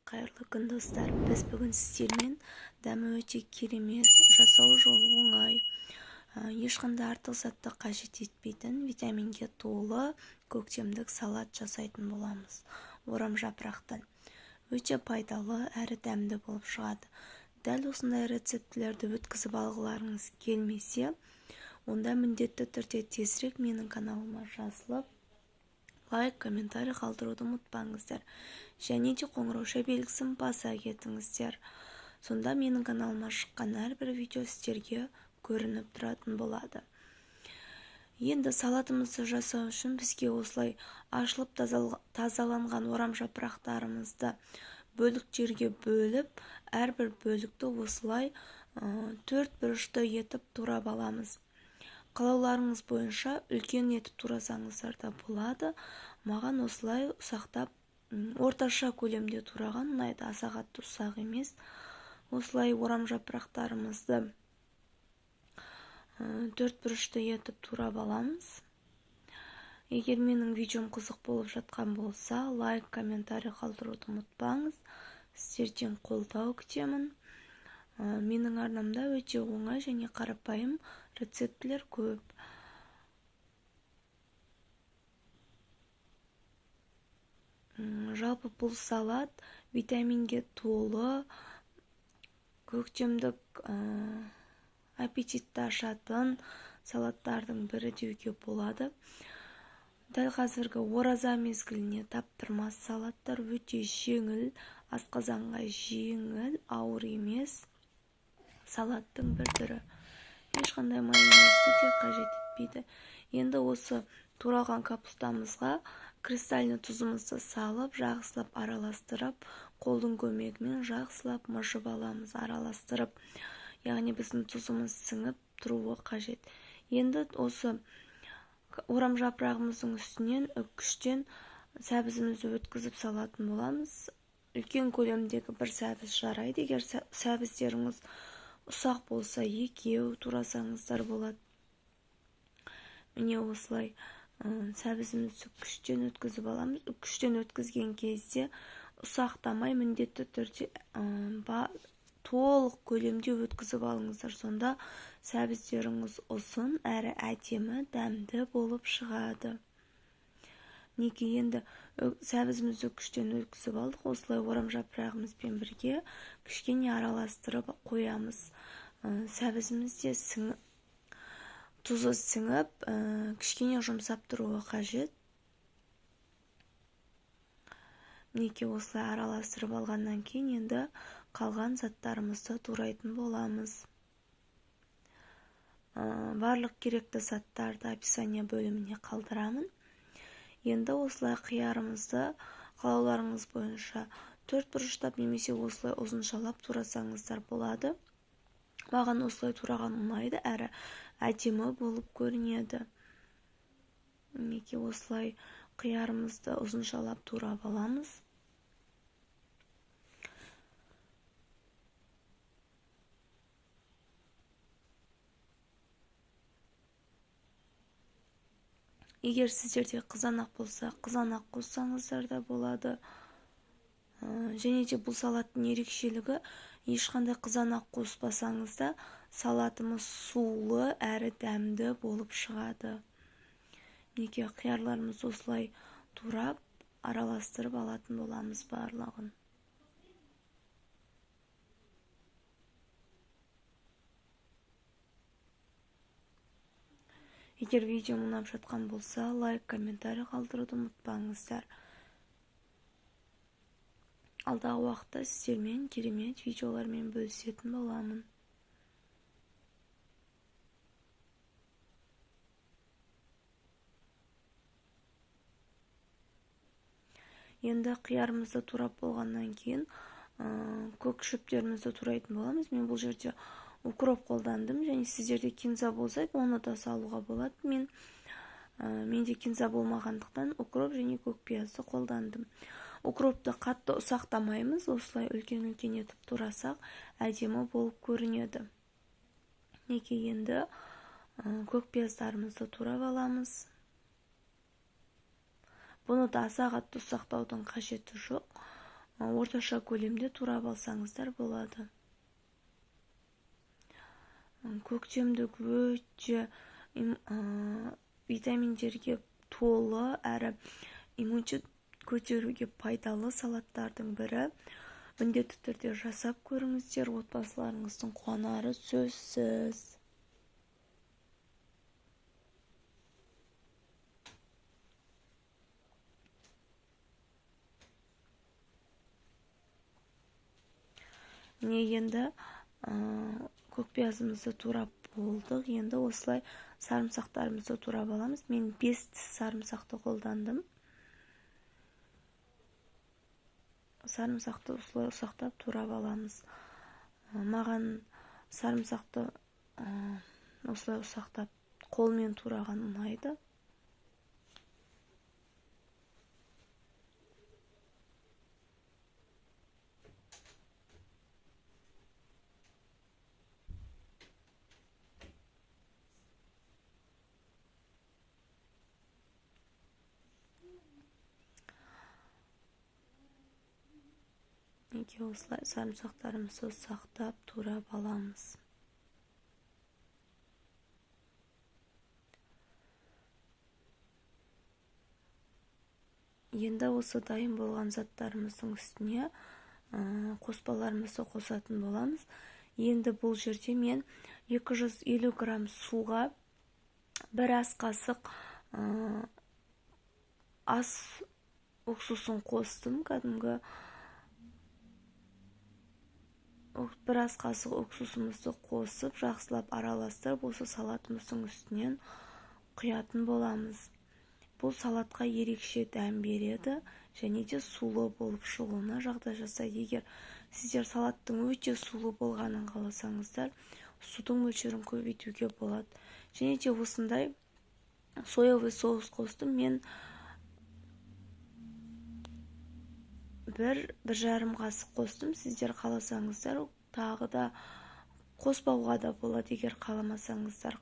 Қайырлы күн достар. Біз бүгін сіздермен дәмі өте керемет, жасау жолы оңай, ешқандай артық затты қажет етпейтін, витаминге толы көктемдік салат жасайтын боламыз. Орам жапырақтан. Өте пайдалы әрі дәмді болып шығады. Дәл осындай рецептілерді өткізіп алғыларыңыз келмесе, онда міндетті түрде тезірек менің каналыма жазылып, лайк, комментарий қалдыруды ұмытпаңыздар. Және де қоңырауша белгісін баса кетіңіздер. Сонда менің каналыма шыққан әрбір видео сіздерге көрініп тұратын болады. Енді салатымызды жасау үшін бізге осылай ашылып тазаланған орам жапырақтарымызды бөліктерге бөліп, әрбір бөлікті осылай 4 бұрышты етіп турап аламыз. Қалауларыңыз бойынша үлкен етіп турасаңыздар да болады. Маған осылай ұсақтап, орташа көлемде тураған ұнайды, аса қатты ұсақ емес. Осылай орам жапырақтарымызды 4 бұрышты етіп турап аламыз. Егер менің видеом қызық болып жатқан болса, лайк, комментарий қалдыруды ұмытпаңыз. Сіздерден қолдау күтемін. Менің арнамда өте оңай және қарапайым рецептілер көп. Жалпы бұл салат витаминге толы, көктемдік аппетитті ашатын салаттардың бірі деуге болады. Дәл қазіргі ораза мезгіліне таптырмас салаттар өте жеңіл, асқазанға жеңіл, ауыр емес салаттың бір түрі. Ешқандай майонезді де қажет етпейді. Енді осы туралған капустамызға кристальный тұзымызды салып, жақсылап араластырып, қолдың көмегімен жақсылап мұжып аламыз, араластырып. Яғни біздің тұзымыз сіңіп тұруы қажет. Енді осы орам жапырағымыздың үстінен күштен сәбізімізді өткізіп салатын боламыз. Үлкен көлемдегі бір сәбіз жарайды. Егер сәбіздеріңіз ұсақ болса, екеу турасаңыздар болады. Міне осылай сәбізімізді күштен өткізіп аламыз. Күштен өткізген кезде ұсақтамай міндетті түрде толық көлемде өткізіп алыңыздар. Сонда сәбіздеріңіз ұзын әрі әдемі, дәмді болып шығады. Неге енді сәбізімізді күштен өткізіп алдық, осылай орам жапырағымызбен бірге кішкене араластырып қоямыз. Сәбізімізде тұзы сіңіп, кішкене жұмсап тұруы қажет. Неге осылай араластырып алғаннан кейін енді қалған заттарымызды турайтын боламыз. Барлық керекті заттарды описание бөліміне қалдырамын. Енді осылай қиярымызды қалауларыңыз бойынша 4 бұрыштап немесе осылай ұзыншалап турасаңыздар болады. Маған осылай тураған ұнайды, әрі әдемі болып көрінеді. Неге осылай қиярымызды ұзыншалап турап аламыз. Егер сіздерде қызанақ болса, қызанақ қоссаңыздар да болады. Және де бұл салаттың ерекшелігі, ешқандай қызанақ қоспасаңыз да салатымыз сулы әрі дәмді болып шығады. Неге қиярларымыз осылай турап, араластырып алатын боламыз барлығын. Егер видео ұнап жатқан болса, лайк, комментарий қалдыруды ұмытпаңыздар. Алдағы уақытта сіздермен керемет видеолармен бөлісетін боламын. Енді қиярымызды турап болғаннан кейін көк шөптерімізді турайтын боламыз. Мен бұл жерде укроп қолдандым, және сіздерде кинза болса, оны да салуға болады. Менде кинза болмағандықтан укроп және көкпиязды қолдандым. Укропты қатты ұсақтамаймыз, осылай үлкен-үлкен етіп турасақ, әдемі болып көрінеді. Неге енді көкпияздарымызды турап аламыз. Бұны да аса қатты ұсақтаудың қажеті жоқ. орташа көлемде турап алсаңыздар болады. Көктемдік өте витаминдерге толы әрі иммунитет көтеруге пайдалы салаттардың бірі. Міндетті түрде жасап көріңіздер, отбасыларыңыздың қуанары сөзсіз. Міне енді көкпиязымызды турап болдық. Енді осылай сарымсақтарымызды турап аламыз. Мен 5 тіс сарымсақты қолдандым. Сарымсақты осылай ұсақтап турап аламыз. Маған сарымсақты осылай ұсақтап қолмен тураған ұнайды. Неге осылай сарымсақтарымызды ұсақтап турап аламыз. Енді осы дайын болған заттарымыздың үстіне қоспаларымызды қосатын боламыз. Енді бұл жерде мен 250 грамм суға 1 ас қасық ас уксусын қостым. Кәдімгі 1 ас қасық уксусымызды қосып, жақсылап араластырып, осы салатымыздың үстінен құятын боламыз. Бұл салатқа ерекше дәм береді және де сулы болып шығуына жағдай жасайды. Егер сіздер салаттың өте сулы болғанын қаласаңыздар, судың мөлшерін көбейтуге болады. Және де осындай соевый соус қостым. Мен 1-1,5 қасық қостым. Сіздер қаласаңыздар тағы да қоспауға да болады. Егер қаламасаңыздар,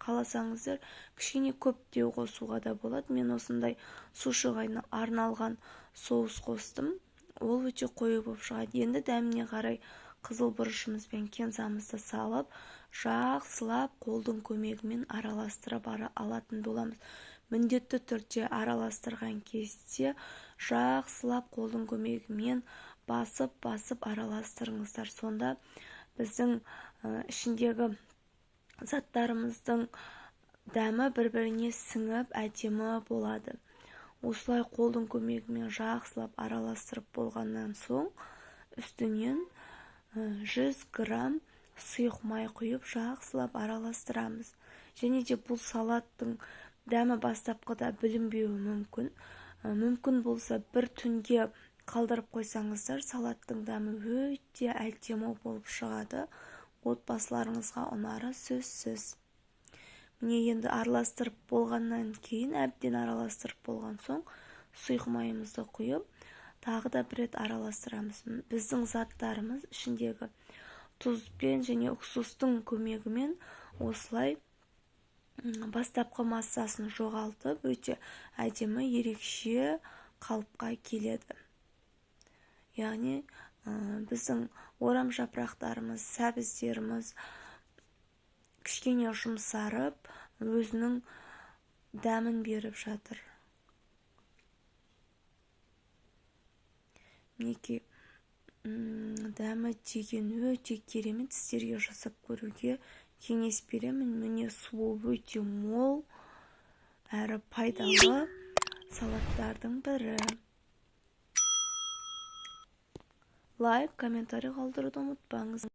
кішкене көптеу қосуға да болады. Мен осындай сушыға арналған соус қостым. Ол өте қою болып шығады. Енді дәміне қарай қызыл бұрышымыз бен кензамызды салып, жақсылап қолдың көмегімен араластырып алатын боламыз. Міндетті түрде араластырған кезде жақсылап қолдың көмегімен басып араластырыңыздар. Сонда біздің ішіндегі заттарымыздың дәмі бір-біріне сіңіп әдемі болады. Осылай қолдың көмегімен жақсылап араластырып болғаннан соң үстінен 100 грамм сұйық май құйып жақсылап араластырамыз. Және де бұл салаттың дәмі бастапқыда білінбеуі мүмкін. Мүмкін болса бір түнге қалдырып қойсаңыздар, салаттың дәмі өте әдемі болып шығады. Отбасыларыңызға ұнары сөзсіз. Міне енді араластырып болғаннан кейін, әбден араластырып болған соң, сұйық майымызды құйып, тағы да бір рет араластырамыз. Біздің заттарымыз ішіндегі тұзбен және уксустың көмегімен осылай бастапқы массасын жоғалтып, өте әдемі ерекше қалыпқа келеді. Яғни біздің орам жапырақтарымыз, сәбіздеріміз кішкене жұмсарып, өзінің дәмін беріп жатыр. Мінекей дәмі деген өте керемет. Сіздерге жасап көруге кеңес беремін. Міне суы өте мол әрі пайдалы салаттардың бірі. Лайк, комментарий қалдыруды ұмытпаңыз.